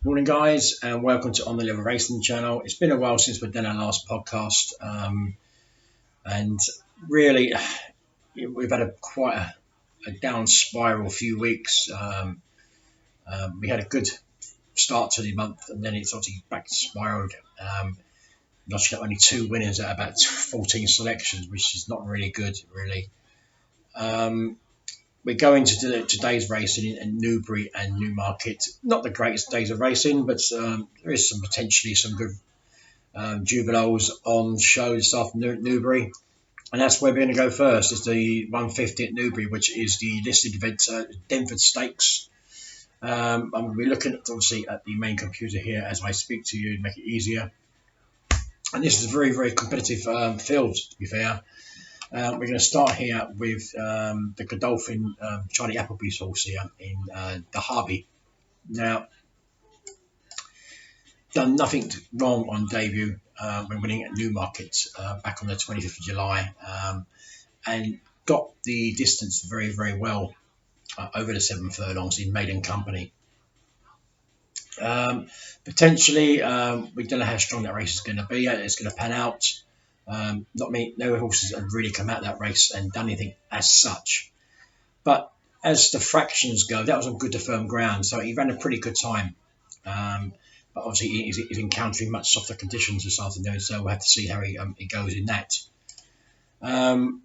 Morning, guys, and welcome to On the Level Racing channel. It's been a while since we've done our last podcast, and really, we've had a down spiral few weeks. We had a good start to the month, and then it's obviously back spiraled. Lost only two winners at about 14 selections, which is not really good, really. We're going to today's racing in Newbury and Newmarket. Not the greatest days of racing, but there is potentially some good jubilees on show this afternoon at Newbury. And that's where we're going to go first. It's the 150 at Newbury, which is the listed event, Denford Stakes. I'm going to be looking obviously at the main computer here as I speak to you to make it easier. And this is a very, very competitive field, to be fair. We're going to start here with the Godolphin Charlie Appleby's horse here in the Harvey. Now, done nothing wrong on debut when winning at Newmarket back on the 25th of July, and got the distance very, very well over the 7 furlongs in maiden company. Potentially, we don't know how strong that race is going to be. It's going to pan out. No horses have really come out of that race and done anything as such. But as the fractions go, that was on good to firm ground, so he ran a pretty good time. But obviously, he's encountering much softer conditions this afternoon, so we'll have to see how he goes in that.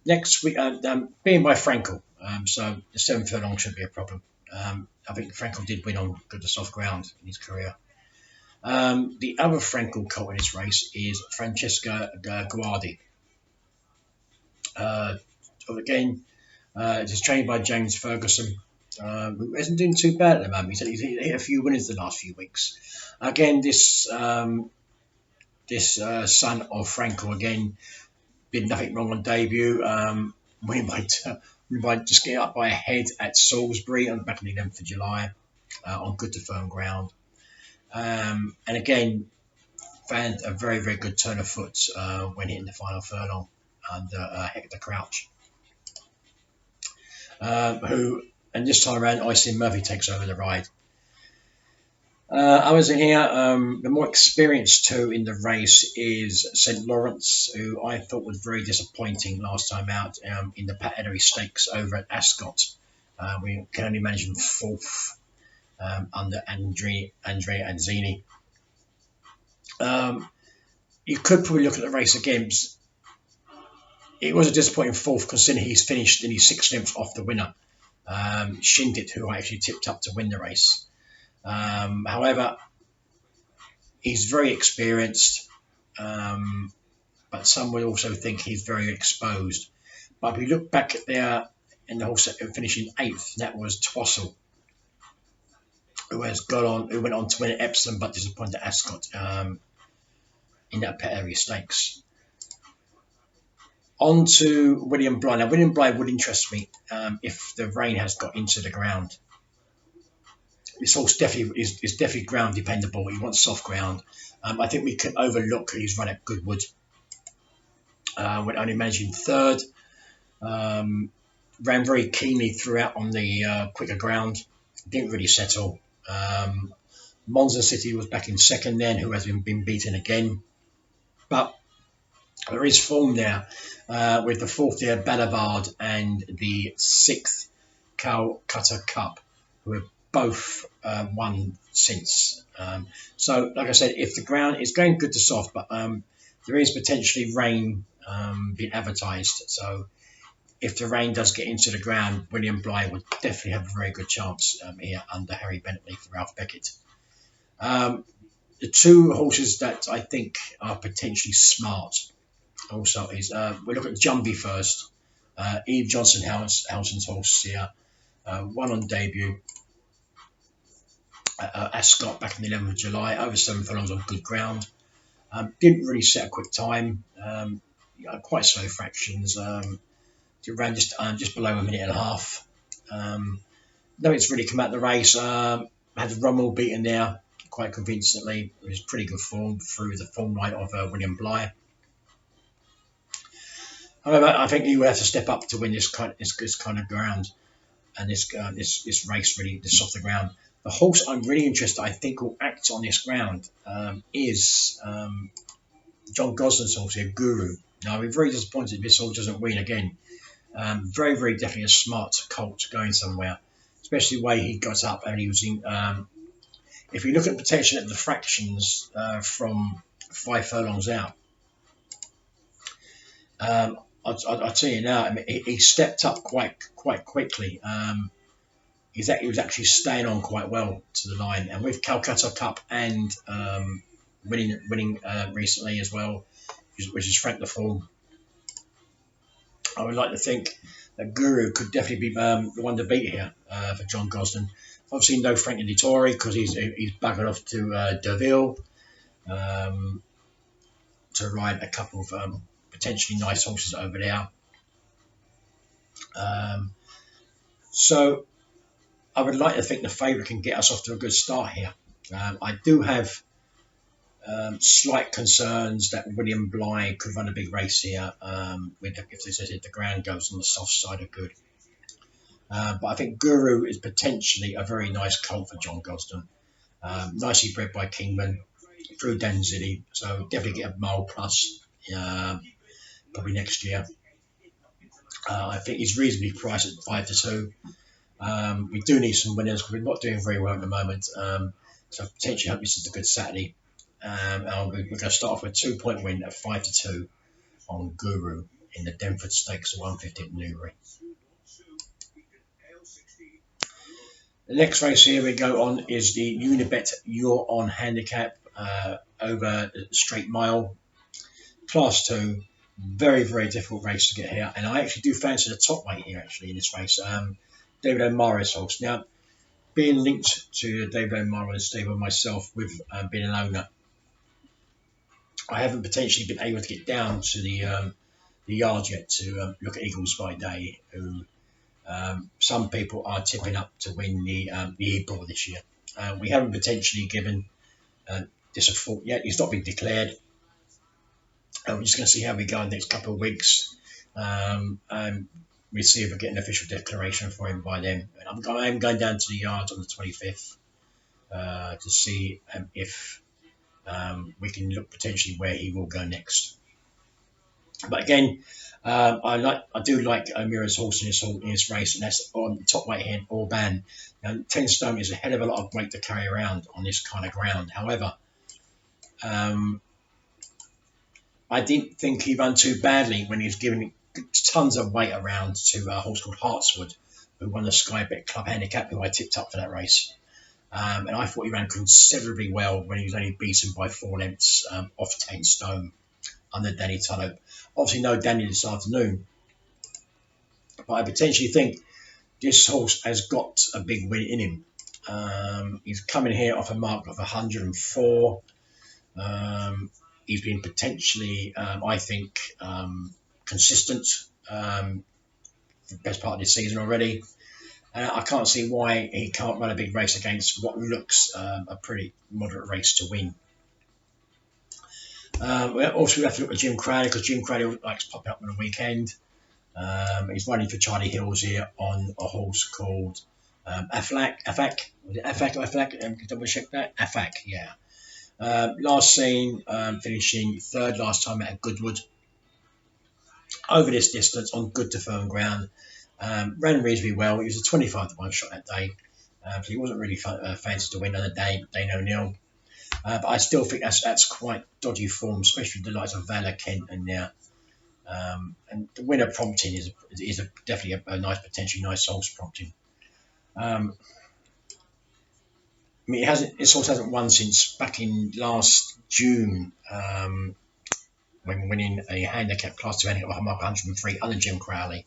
Next week, being by Frankel, so the 7 furlong shouldn't be a problem. I think Frankel did win on good to soft ground in his career. The other Frankel colt in this race is Francesca Guardi. Again, it is trained by James Ferguson, who isn't doing too bad at the moment. He's hit a few winners the last few weeks. Again, this son of Frankel again did nothing wrong on debut. We might just get up by a head at Salisbury on back on the 11th of July on good to firm ground. And again, found a very, very good turn of foot when hitting the final furlong under Hector Crouch. And this time around, Iceland Murphy takes over the ride. Others in here, the more experienced two in the race is St. Lawrence, who I thought was very disappointing last time out in the Pat Ellery Stakes over at Ascot. We can only manage him fourth under Andre Anzini. You could probably look at the race again. It was a disappointing fourth considering he's finished in his 6 lengths off the winner, Shindit, who I actually tipped up to win the race. However, he's very experienced, but some would also think he's very exposed. But if you look back at there in the whole set, finishing 8th, that was Twassell, who went on to win at Epsom but disappointed at Ascot in that Pet Area Stakes. On to William Bly. Now, William Bly would interest me if the rain has got into the ground. This horse definitely is definitely ground dependable. He wants soft ground. I think we can overlook his run at Goodwood. When only managing 3rd. Ran very keenly throughout on the quicker ground. Didn't really settle. Monza City was back in 2nd then, who has been beaten again. But there is form there with the 4th year Ballivard and the 6th Calcutta Cup, who have both won since. So, like I said, if the ground is going good to soft, but there is potentially rain being advertised. So, if the rain does get into the ground, William Bly would definitely have a very good chance here under Harry Bentley for Ralph Beckett. The two horses that I think are potentially smart also is, we'll look at Jumbie first. Eve Johnson Helson's horse here, won on debut at Ascot back on the 11th of July, over 7 furlongs on good ground. Didn't really set a quick time, quite slow fractions. Ran just below a minute and a half. Nothing's really come out of the race. Had Rommel beaten there quite convincingly. It was pretty good form through the form line of William Bly. However, I think he will have to step up to win this kind of ground and this race, really, the softer ground. The horse I'm really interested, I think, will act on this ground is John Gosden's horse here, Guru. Now, I'm very disappointed if this horse doesn't win again. Very, very definitely a smart colt going somewhere, especially the way he got up and he was in. If you look at potential at the fractions from 5 furlongs out, I'll tell you now, I mean, he stepped up quite quickly. He was actually staying on quite well to the line, and with Calcutta Cup and winning recently as well, which is Frank the Form, I would like to think that Guru could definitely be the one to beat here for John Gosden. Obviously, no Frank Dettori because he's buggered off to Deauville to ride a couple of potentially nice horses over there. So I would like to think the favourite can get us off to a good start here. I do have slight concerns that William Bligh could run a big race here if the ground goes on the soft side of good. But I think Guru is potentially a very nice colt for John Gosden. Nicely bred by Kingman through Danzidi, so definitely get a mile plus probably next year. I think he's reasonably priced at 5-2. We do need some winners because we're not doing very well at the moment. So potentially hope this is a good Saturday. And we're going to start off with a 2-point win at 5-2 on Guru in the Denford Stakes at 150 at Newbury. The next race here we go on is the Unibet You're On handicap over the straight mile, class 2. Very, very difficult race to get here, and I actually do fancy the top weight here actually in this race. David O'Mara's horse. Now, being linked to David O'Mara's stable myself with being an owner, I haven't potentially been able to get down to the yard yet to look at Eagles by Day, who some people are tipping up to win the E-Ball this year. We haven't potentially given this a thought yet. He's not been declared. We're just going to see how we go in the next couple of weeks. And we'll see if we get an official declaration for him by then. And I'm going down to the yards on the 25th to see if we can look potentially where he will go next. But again, I do like O'Meara's horse in this race, and that's on the top weight here, Orban. Now, 10 stone is a hell of a lot of weight to carry around on this kind of ground. However, I didn't think he ran too badly when he was giving tons of weight around to a horse called Hartswood, who won the Sky Bet Club Handicap, who I tipped up for that race. And I thought he ran considerably well when he was only beaten by 4 lengths off 10 stone under Danny Tullow. Obviously, no Danny this afternoon, but I potentially think this horse has got a big win in him. He's coming here off a mark of 104. He's been potentially, I think, consistent for the best part of this season already. I can't see why he can't run a big race against what looks a pretty moderate race to win. We also have to look at Jim Crowley, because Jim Crowley likes popping up on the weekend. He's running for Charlie Hills here on a horse called Aflac. Was it Aflac? Double check that. Aflac, yeah. Last seen finishing 3rd last time at Goodwood. Over this distance on good to firm ground. Ran reasonably well. He was a 25-1 shot that day. So he wasn't really fancy to win on the day, Dane O'Neill. But I still think that's quite dodgy form, especially with the likes of Valor, Kent, and now. And the winner prompting is definitely a nice, potentially nice horse prompting. I mean, this horse hasn't won since back in last June, when winning a handicap class 2 handicap of mark 103 under Jim Crowley.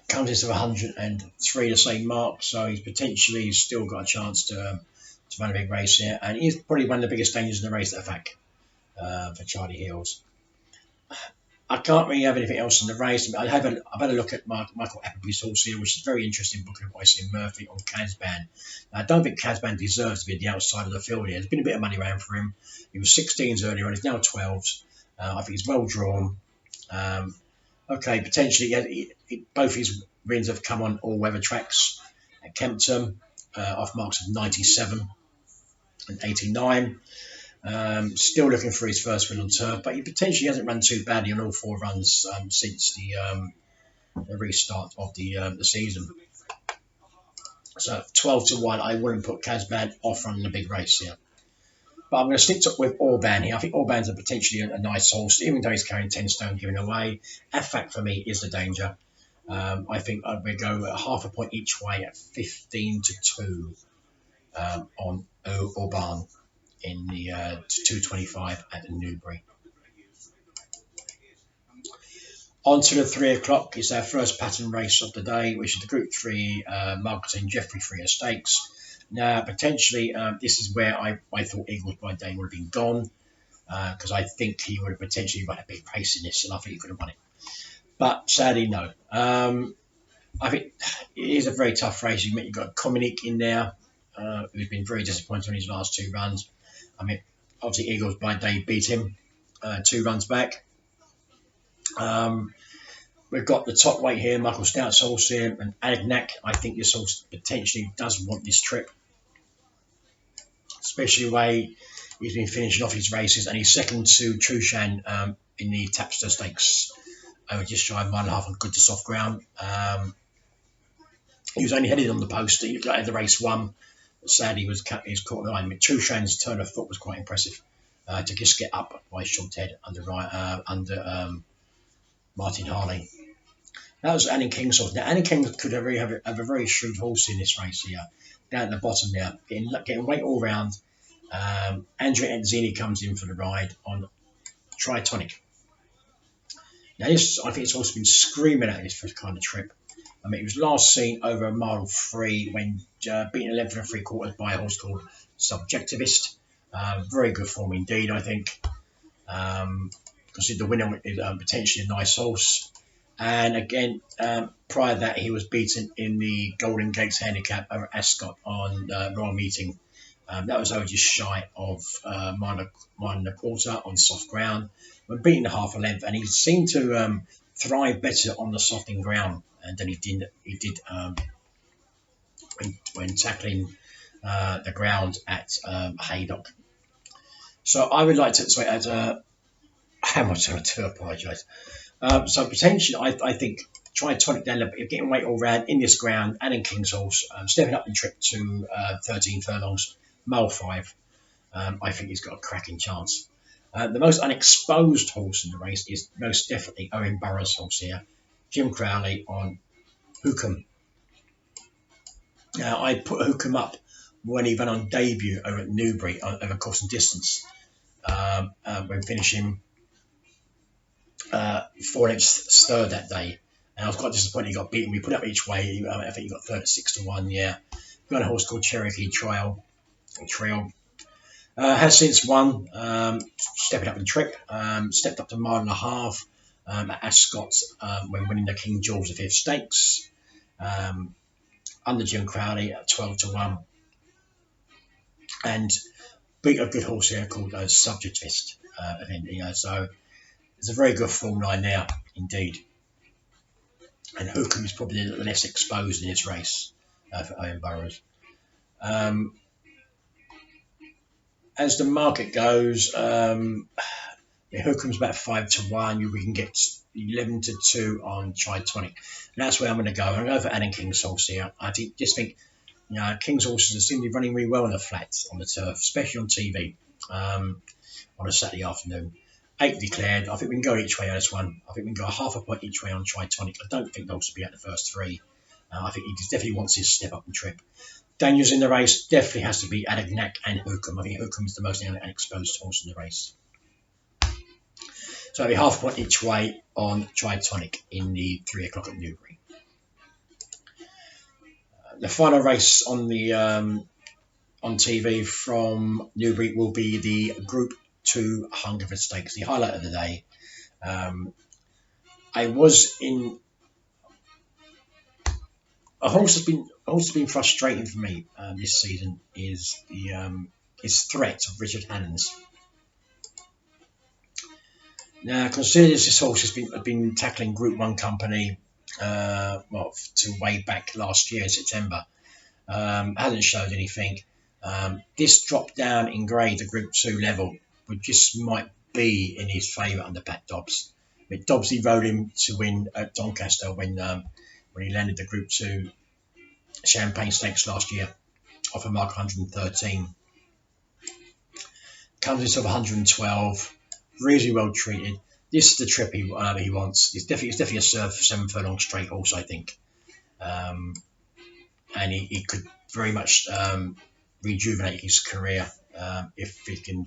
Comes into 103, the same mark, so he's potentially still got a chance to run a big race here, and he's probably one of the biggest dangers in the race at the fact for Charlie Hills. I can't really have anything else in the race. I've had a look at Michael Appleby's horse here, which is a very interesting book by Sim Murphy on Casban. Now, I don't think Casban deserves to be at the outside of the field here. There's been a bit of money around for him. He was 16s earlier on, he's now 12s. I think he's well drawn. Okay, potentially, yeah, both his wins have come on all-weather tracks at Kempton, off marks of 97 and 89. Still looking for his first win on turf, but he potentially hasn't run too badly on all four runs since the restart of the season. So 12 to 1, I wouldn't put Casbah off running a big race here. But I'm going to stick with Orban here. I think Orban's potentially a nice horse, even though he's carrying 10 stone giving away. Affect for me is the danger. I think we go at half a point each way at 15 to 2 on Orban in the 225 at the Newbury. On to the 3 o'clock is our first pattern race of the day, which is the Group 3 Marketing Jeffrey Freer Stakes. Now, potentially, this is where I thought Eagles by Day would have been gone, because I think he would have potentially run a big race in this, and I think he could have won it. But sadly, no. I think it is a very tough race. You've got Cominic in there, who's been very disappointed on his last 2 runs. I mean, obviously, Eagles by Day beat him 2 runs back. We've got the top weight here, Michael Stout's horse here, and Adagnac. I think this horse potentially does want this trip, especially the way he's been finishing off his races, and he's second to Trushan in the Tapster Stakes, just shy of 1.5 on good to soft ground. He was only headed on the post. He got the race won, but sadly he was caught behind. Trushan's turn of foot was quite impressive to just get up by short head under Martin Harley. That was Annie King's horse. Now, Annie King could have a very shrewd horse in this race here, down at the bottom there, getting weight all round. Andrea Enzini comes in for the ride on Tritonic. Now, I think it's also been screaming at this for kind of trip. I mean, it was last seen over a mile 3 when beaten 11 3/4 by a horse called Subjectivist. Very good form indeed, I think. Because the winner is potentially a nice horse. And again, prior to that, he was beaten in the Golden Gates Handicap over Ascot on Royal Meeting. That was over just shy of 1.25 on soft ground. We're beaten half a length, and he seemed to thrive better on the softened ground than he did when tackling the ground at Haydock. So I would like to say, how much I do apologise. So potentially, I think try and tonic down a little bit, getting weight all round in this ground, and in King's Horse, stepping up the trip to 13 furlongs, mile 5. I think he's got a cracking chance. The most unexposed horse in the race is most definitely Owen Burroughs' horse here, Jim Crowley on Hookham. Now, I put Hookham up when he ran on debut over at Newbury over course and distance, when finishing 4 lengths third that day. And I was quite disappointed he got beaten. We put up each way. I think he got third at 6 to 1. Yeah, we got a horse called Cherokee Trail. Has since won, stepping up in trip. Stepped up to 1.5 at Ascot when winning the King George V Stakes. Under Jim Crowley at 12 to 1. And beat a good horse here called Subjectivist. So it's a very good form line there, indeed. And Hookham is probably less exposed in this race for Owen Burroughs. As the market goes, Hookham's about 5 to 1. We can get 11 to 2 on Tritonic. And that's where I'm going to go. I'm going to go for Annie King's horse here. I just think King's horses seem to be running really well on the flats, on the turf, especially on TV on a Saturday afternoon. 8 declared. I think we can go each way on this one. I think we can go half a point each way on Tritonic. I don't think they'll be at the first 3. I think he definitely wants his step up and trip. Daniels in the race definitely has to be Adagnac and Hookham. I think Hookham is the most unexposed horse in the race. So it'll be half a point each way on Tritonic in the 3 o'clock at Newbury. The final race on the on TV from Newbury will be the Group 2 Hungerford Stakes, the highlight of the day. A horse has been frustrating for me this season is his threat of Richard Hannons. Now, considering this horse has been tackling Group 1 company, to way back last year, September, hasn't showed anything. This drop down in grade to Group 2 level would just might be in his favour under Pat Dobbs. I mean, Dobbs, he rode him to win at Doncaster when he landed the Group 2 Champagne Stakes last year off a mark 113. Comes in sort of 112, reasonably well treated. This is the trip he wants. It's definitely a serve 7 furlong straight horse, I think. And he could very much rejuvenate his career if he can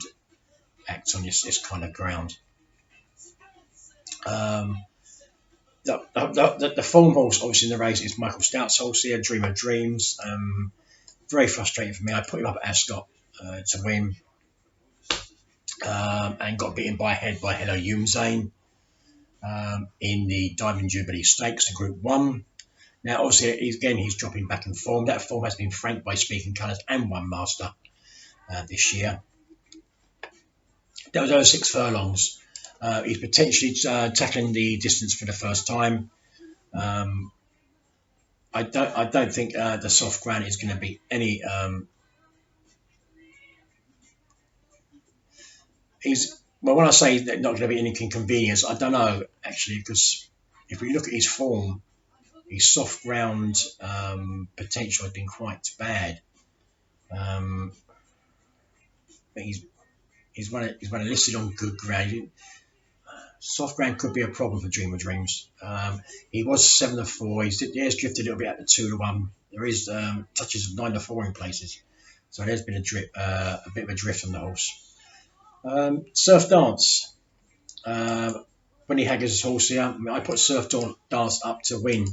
act on this kind of ground. The form horse, obviously, in the race is Michael Stout's horse here, Dream of Dreams. Very frustrating for me. I put him up at Ascot to win, and got beaten by a head by Hello Youmzain in the Diamond Jubilee Stakes in Group 1. Now, obviously, he's dropping back in form. That form has been franked by Speaking Colours and One Master this year. That was over 6 furlongs. He's potentially tackling the distance for the first time. I don't think the soft ground is going to be any. When I say that not going to be any inconvenience, I don't know actually, because if we look at his form, his soft ground potential has been quite bad. But he's run it listed on good ground. Soft ground could be a problem for Dream of Dreams. He was 7-4. He has drifted a little bit at the 2-1. There is touches of 9-4 in places, so there's been a bit of a drift on the horse. Surf Dance. When he had his horse here, I put Surf Dance up to win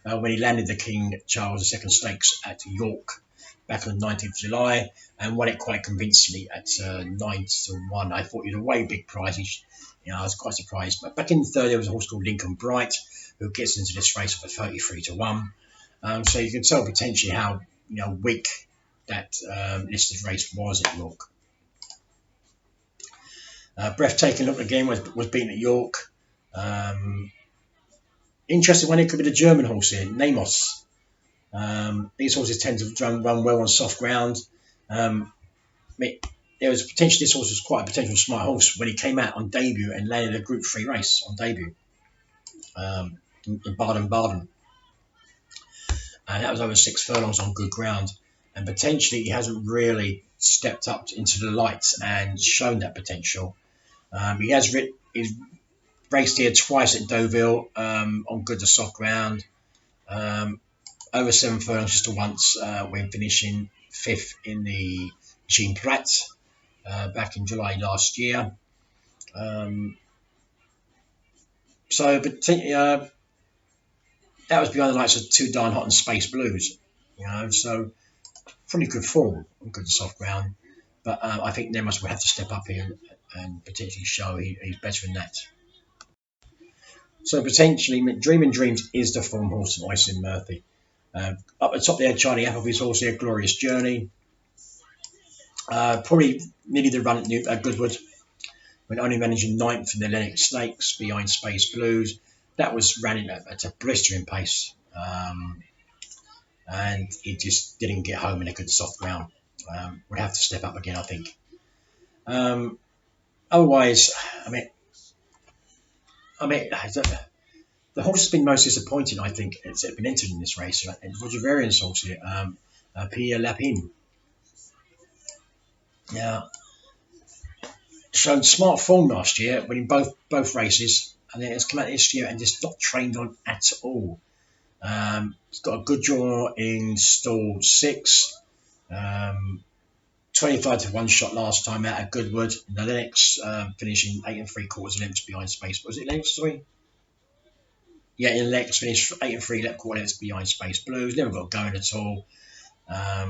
when he landed the King Charles II Stakes at York back on the 19th of July and won it quite convincingly at 9-1. I thought he was a way big prize. I was quite surprised. But back in the third, there was a horse called Lincoln Bright who gets into this race for 33-1. So you can tell potentially how weak that listed race was at York. Breathtaking Look again was beaten at York. Interesting one, it could be the German horse here, Namos. These horses tend to run well on soft ground. There was potentially, this horse was quite a potential smart horse when he came out on debut and landed a Group 3 race on debut in Baden-Baden. And that was over 6 furlongs on good ground. And potentially he hasn't really stepped up into the lights and shown that potential. He's raced here twice at Deauville on good to soft ground. Over 7 furlongs just once when finishing 5th in the Jean Prat back in July last year. That was behind the likes of Too Darn Hot and Space Blues. So pretty good form on good to soft ground. But I think Nemos will have to step up here and potentially show he's better than that. So potentially, Dreaming Dreams is the form horse of Iceland Murphy. Up the top there, Charlie Appleby's horse here, Glorious Journey. Probably nearly the run at Goodwood when only managing 9th in the Lennox Stakes behind Space Blues. That was running at a blistering pace. And he just didn't get home in a good soft ground. Would have to step up again, I think. Otherwise, the horse has been most disappointing, I think, it's been entered in this race. And Roger Varian's horse here, Pierre Lapin. Now, showed smart form last year, winning both races, and then it's come out this year and just not trained on at all. It's got a good draw in stall 6. 25-1 shot last time out at Goodwood. The Lennox finishing 8 3/4 lengths behind Space. Was it Lennox? Sorry. Yeah, in Lennox finished 8 3/4 lengths behind Space Blues. Never got going at all. That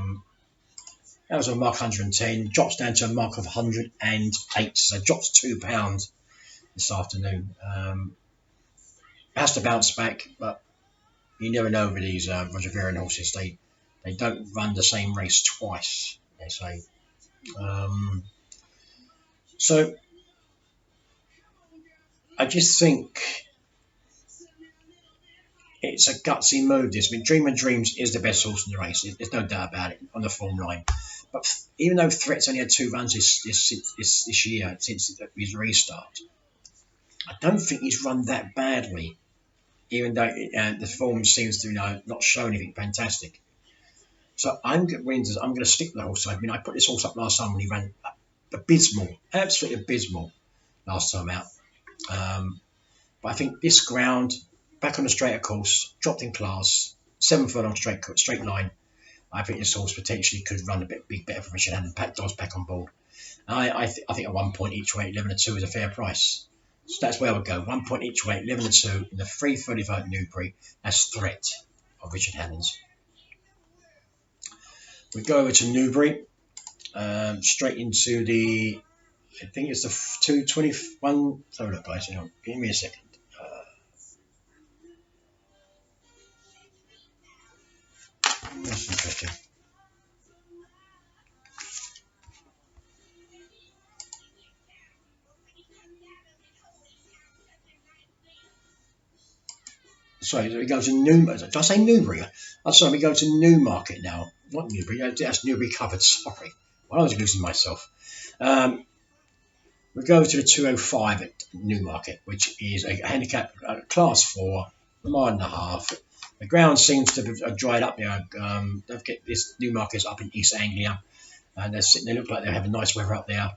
was a mark 110. Drops down to a mark of 108. So drops £2 this afternoon. Has to bounce back, but you never know with these Roger Varian horses. They don't run the same race twice, they say. So I just think it's a gutsy move. This, I mean, Dream of Dreams is the best horse in the race. There's no doubt about it on the form line. But even though Threat's only had 2 runs this year since his restart, I don't think he's run that badly. Even though the form seems to not show anything fantastic. So I'm going to stick with the horse. I mean, I put this horse up last time when he ran abysmal, absolutely abysmal last time out. But I think this ground, back on the straighter course, dropped in class, 7 furlong straight line. I think this horse potentially could run a bit better for Richard Hammond. Pat Dobbs back on board. I think at 1 point each way, 11-2 is a fair price. So that's where I would go. 1 point each way, 11-2 in the 3:35 Newbury as threat of Richard Hammond's. We go over to Newbury, straight into the, I think it's the 221. Sorry, look, guys, hang on, give me a second. That's interesting. Sorry, we go to Newbury. Did I say Newbury? I'm sorry, we go to Newmarket now. Not Newbury, that's Newbury covered. Sorry. Well, I was losing myself. We go to the 205 at Newmarket, which is a handicap class 4, a mile and a half. The ground seems to have dried up there. Don't forget, this Newmarket's up in East Anglia, and they look like they're having nice weather up there,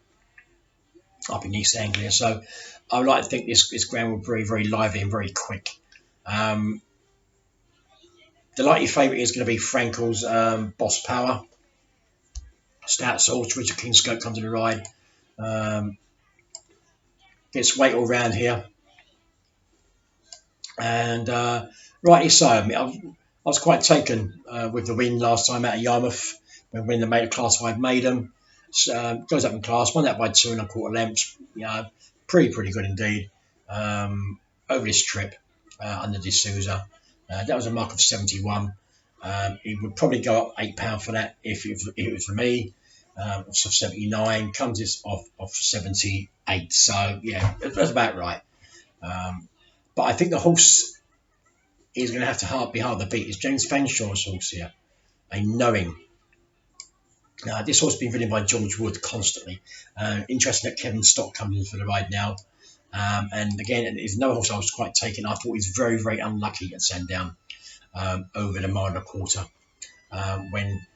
up in East Anglia. So I would like to think this ground will be very, very lively and very quick. The likely favourite is going to be Frankel's Boss Power. Stout Salt, Richard Kingscote comes in the ride. Gets weight all round here. And rightly so. I mean, I was quite taken with the win last time out of Yarmouth when they made a Class 5 maiden. Goes up in class, won that by 2 1/4 lengths. Pretty good indeed. Over this trip under D'Souza. That was a mark of 71. He would probably go up £8 for that if it was for me. So 79 comes off 78. So yeah, that's about right. But I think the horse is going to have to be hard to beat. It's James Fanshaw's horse here, a Knowing. This horse has been ridden by George Wood constantly. Interesting that Kevin Stott comes in for the ride now. And again, it's another horse I was quite taken. I thought he was very, very unlucky at Sandown over the mile and a quarter. When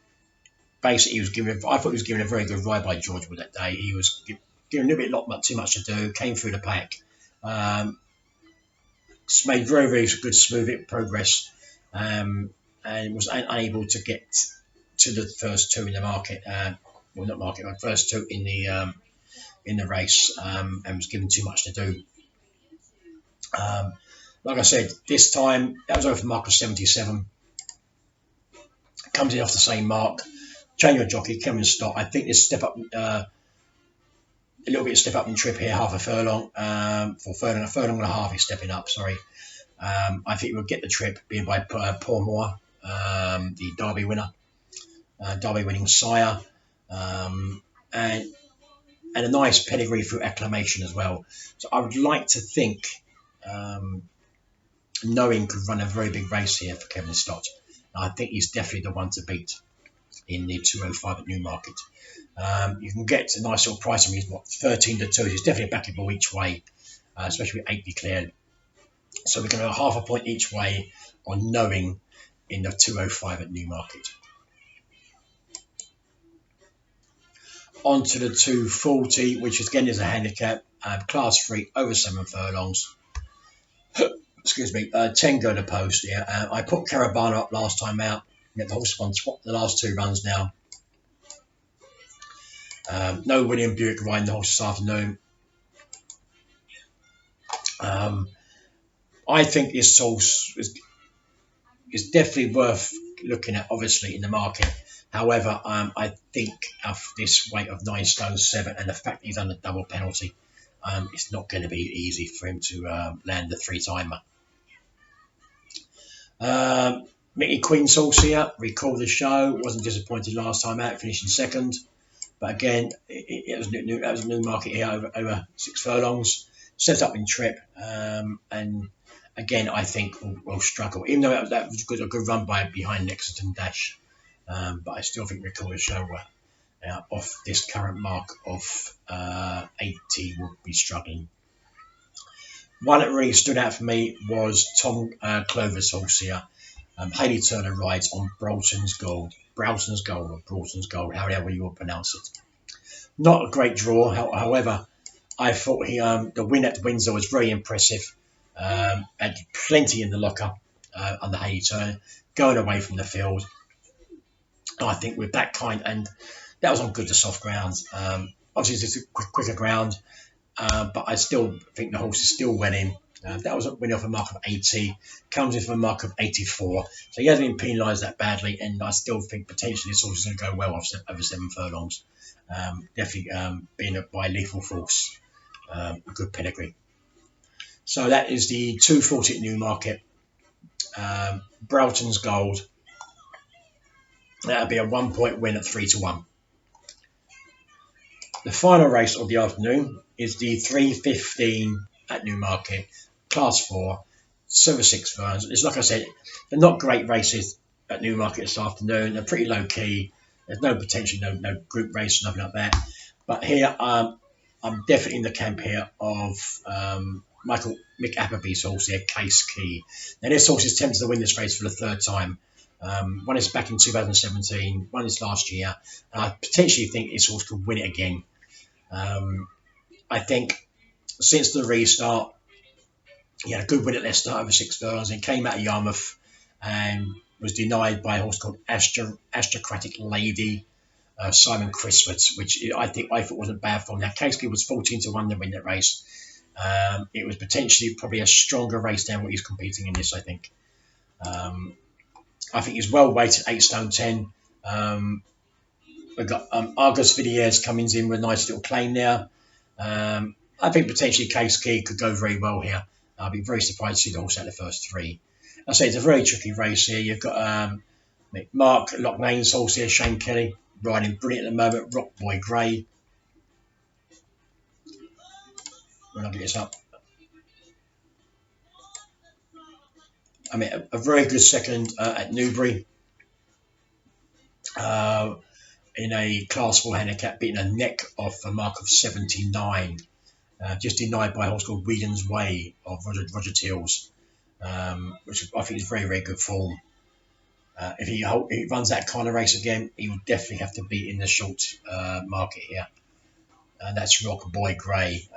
basically I thought he was given a very good ride by George Wood that day. He was given a little bit too much to do, came through the pack. Made very, very good smooth progress, and was unable to get to the first 2 in the market. Well, not market, but first 2 in the race, and was given too much to do. Like I said, this time that was over for mark of 77. Comes in off the same mark. Change of jockey, Kevin Stott. I think this step up. A little bit of step up in trip here, half a furlong, for a furlong and a half. He's stepping up. Sorry, I think he will get the trip, being by Paul Moore, the Derby winner, Derby winning sire, and a nice pedigree through acclamation as well. So I would like to think Knowing could run a very big race here for Kevin Stott. I think he's definitely the one to beat in the 205 at Newmarket. You can get a nice little price on him. He's 13-2. He's definitely a backable each way, especially with 8 declared. So we're going to have half a point each way on Knowing in the 205 at Newmarket. On to the 240, which again is a handicap, class 3 over 7 furlongs. Excuse me, 10 go to post here. I put Carabana up last time out. The horse won the last 2 runs now. No William Buick riding the horse this afternoon. I think this horse is definitely worth looking at, obviously, in the market. However, I think of this weight of 9 stone 7 and the fact he's under double penalty, it's not going to be easy for him to land the 3-timer. Mickey Queen's horse here, recall the show, wasn't disappointed last time out, finishing 2nd. But again, that was Newmarket here over 6 furlongs. set up in trip, and again I think will struggle. Even though that was a good run by behind Lexington Dash, but I still think Record Show off this current mark of 80 will be struggling. One that really stood out for me was Tom Clover's horse here. Haley Turner rides on Broughton's Gold, or Broughton's Gold, however you will pronounce it. Not a great draw, however, I thought the win at Windsor was very impressive. Had plenty in the locker under Haley Turner, going away from the field. I think with that kind, and that was on good to soft grounds. Obviously, it's a quicker ground, but I still think the horse is still winning. That was winning off a mark of 80, comes in from a mark of 84. So he hasn't been penalised that badly, and I still think potentially this horse is going to go well off over 7 furlongs. Definitely being by lethal force, a good pedigree. So that is the 240 at Newmarket, Broughton's Gold. That'll be a 1-point win at 3-1. The final race of the afternoon is the 3:15 at Newmarket, Class 4, Silver 6 Ferns. It's like I said, they're not great races at Newmarket this afternoon. They're pretty low key. There's no potential, no group race, nothing like that. But here, I'm definitely in the camp here of Mick Appleby's horse here, Case Key. Now this horse is tempted to win this race for the third time. One is back in 2017, one is last year, and I potentially think this horse could win it again. I think since the restart, he had a good win at Leicester over 6 furlongs and came out of Yarmouth and was denied by a horse called Aristocratic Lady, Simon Crisford, which I thought wasn't bad for him. Now, Casey was 14-1 to win that race. It was potentially probably a stronger race than what he's competing in this, I think. I think he's well weighted, 8 stone 10. We've got Argus Villiers coming in with a nice little claim there. I think potentially Case Key could go very well here. I'll be very surprised to see the horse out the first 3. I say it's a very tricky race here. You've got Mark Lochnane's horse here, Shane Kelly, riding brilliant at the moment, Rock Boy Grey. When I get this up, I mean, a very good second at Newbury in a Class 4 handicap, beating a neck off a mark of 79. Just denied by a horse called Whedon's Way of Roger Teals, which I think is very, very good form. If he runs that kind of race again, he will definitely have to be in the short market here. And that's Rock Boy Grey.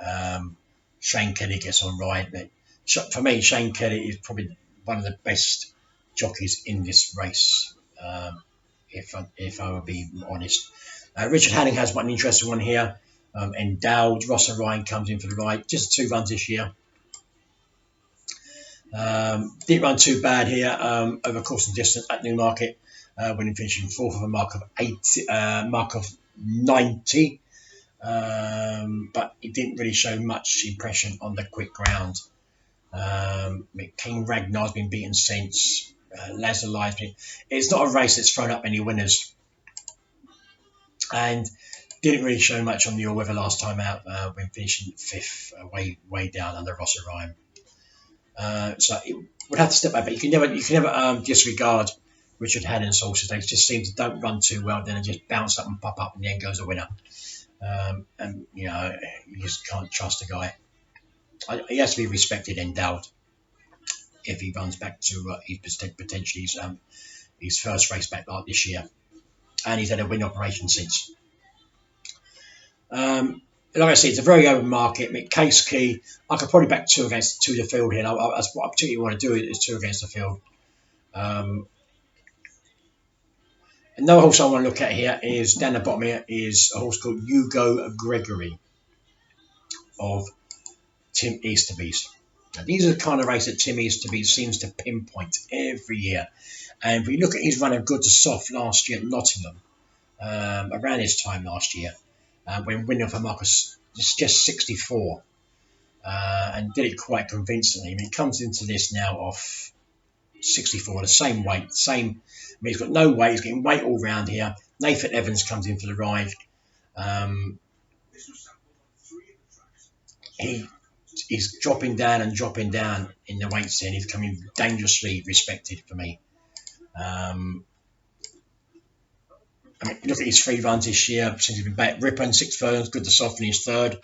Shane Kelly gets on right. But for me, Shane Kelly is probably one of the best jockeys in this race, if I would be honest. Richard Hanning has one interesting one here. Endowed, Ross Ryan comes in for the ride. Just 2 runs this year. Didn't run too bad here over course and distance at Newmarket, winning finishing 4th of a mark of 90. But it didn't really show much impression on the quick ground. King Ragnar's been beaten since. Lazar it's not a race that's thrown up any winners, and didn't really show much on the all-weather last time out when finishing 5th, way down under Ross Ryan. So it would have to step back, but you can never disregard Richard Hannon's horses. They just seem to don't run too well, then they just bounce up and pop up, and then goes a winner. And you just can't trust the guy. He has to be respected, Endowed, if he runs back to potentially his first race back like this year, and he's had a win operation since. Like I said, it's a very open market. I mean, Case Key, I could probably back 2 against 2 the field here. That's what I particularly want to do is 2 against the field. Another horse I want to look at here is down the bottom here is a horse called Hugo Gregory of Tim Easterby's. Now, these are the kind of races that Tim Easterby seems to pinpoint every year. And if we look at his run of good to soft last year at Nottingham, around this time last year, when winning for Marcus just 64, and did it quite convincingly. I mean, it comes into this now off 64, the same weight, he's got no weight, he's getting weight all round here. Nathan Evans comes in for the ride. he's dropping down and dropping down in the weights, and he's coming dangerously respected for me. I mean, look at his 3 runs this year since he's been back. Ripon, 6 furlongs, good to soften his third.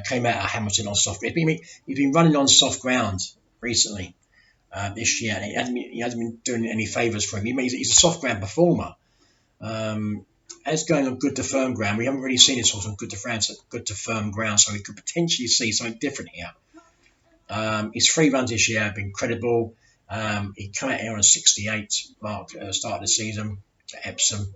Came out of Hamilton on soft. He's been running on soft ground recently this year, and he hasn't been doing any favours for him. He's a soft ground performer. As going on good to firm ground, we haven't really seen his horse on good to firm ground, so we could potentially see something different here. His 3 runs this year have been credible. He came out here on a 68 mark at the start of the season at Epsom.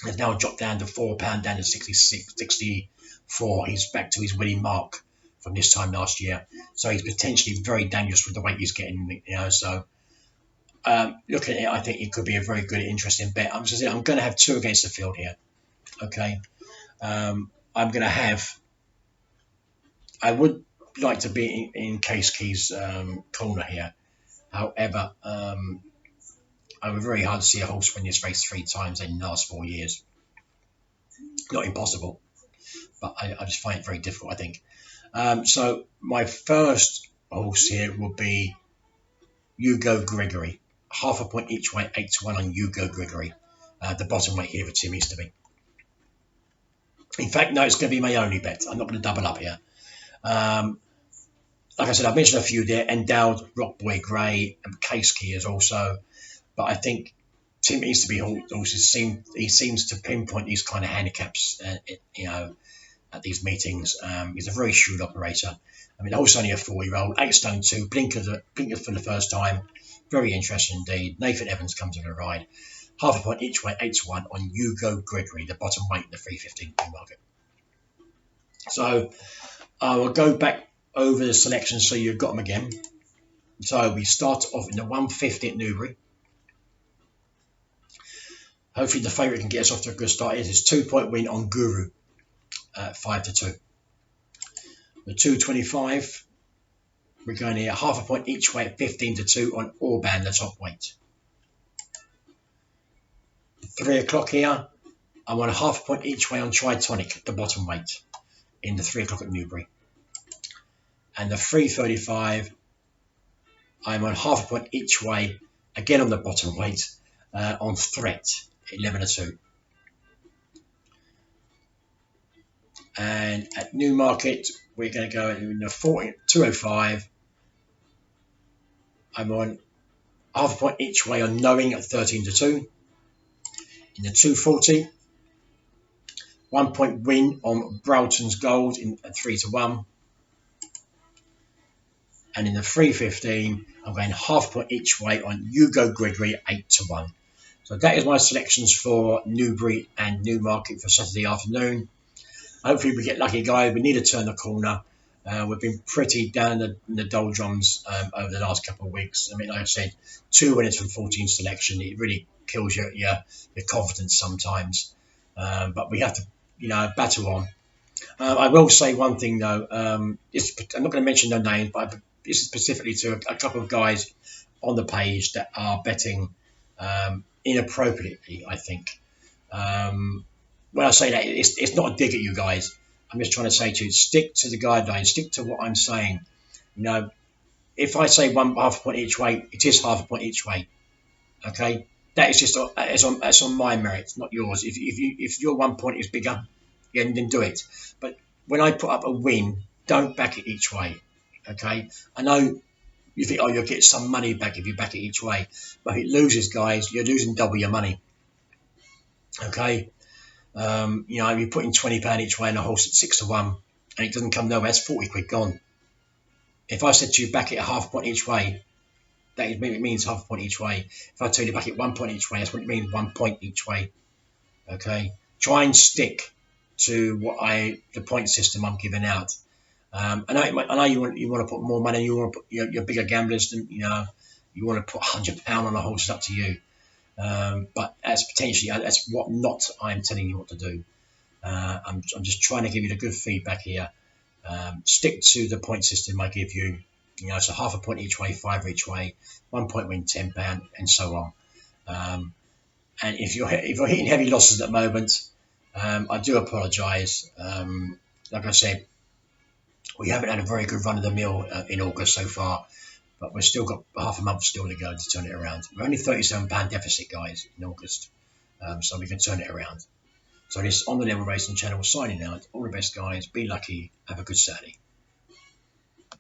Has now dropped down to £4, down to 64. He's back to his winning mark from this time last year. So he's potentially very dangerous with the weight he's getting. So looking at it, I think it could be a very good, interesting bet. I'm going to have 2 against the field here. Okay. I'm going to have. I would like to be in Case Key's corner here. However, I would very hard to see a horse win this race 3 times in the last 4 years. Not impossible, but I just find it very difficult, I think. So my first horse here would be Hugo Gregory. Half a point each way, 8-1 on Hugo Gregory. The bottom weight here for Tim Easterby. In fact, no, it's going to be my only bet. I'm not going to double up here. Like I said, I've mentioned a few there. Endowed, Rockboy Grey, and Case Key is also. But I think Tim Easterby horses seems to pinpoint these kind of handicaps, at these meetings. He's a very shrewd operator. I mean, the horse only a 4-year-old, 8 stone 2, blinkers for the first time. Very interesting indeed. Nathan Evans comes in the ride. Half a point each way, 8-1 on Hugo Gregory, the bottom weight in the 315 Newmarket. So I will go back over the selections so you've got them again. So we start off in the 150 at Newbury. Hopefully the favourite can get us off to a good start. It is 2-point win on Guru at 5-2. The 225, we're going here half a point each way at 15-2 on Orban, the top weight. 3 o'clock here, I'm on a half a point each way on Tritonic, the bottom weight, in the 3 o'clock at Newbury. And the 335, I'm on half a point each way, again on the bottom weight, on Threat, 11-2. And at Newmarket, we're going to go in the 205. I'm on half a point each way on Knowing at 13-2. In the 240, 1 point win on Broughton's Gold at 3-1. And in the 315, I'm going half a point each way on Hugo Gregory at 8-1. So that is my selections for Newbury and Newmarket for Saturday afternoon. Hopefully we get lucky, guys. We need to turn the corner. We've been pretty down in the doldrums over the last couple of weeks. I mean, like I said, 2 winners from 14 selection. It really kills your confidence sometimes. But we have to, battle on. I will say one thing though. I'm not going to mention their names, but this is specifically to a couple of guys on the page that are betting inappropriately, I think. When I say that, it's not a dig at you guys. I'm just trying to say to you, stick to the guidelines, stick to what I'm saying. If I say half a point each way, it is half a point each way. Okay, that is just that's on my merit, not yours. If your 1 point is bigger, then do it. But when I put up a win, don't back it each way. Okay, I know you think, you'll get some money back if you back it each way, but if it loses, guys, you're losing double your money. Okay. You're putting £20 each way on a horse at 6-1 and it doesn't come nowhere, that's 40 quid gone. If I said to you back it a half a point each way, that means half a point each way. If I tell you back it 1 point each way, that's what it means, 1 point each way. Okay, try and stick to the point system I'm giving out. I know you want to put more money, you want to put you're bigger gamblers than you want to put £100 on a horse, it's up to you. But that's what not I'm telling you what to do. I'm just trying to give you the good feedback here. Stick to the point system I give you. So half a point each way, 5 each way, 1 point win £10, and so on. And if you're hitting heavy losses at the moment, I do apologise. Like I said, We haven't had a very good run of the mill in August so far, but we've still got half a month still to go to turn it around. We're only £37 deficit, guys, in August, so we can turn it around. So this On the Level Racing channel signing out. All the best, guys. Be lucky. Have a good Saturday.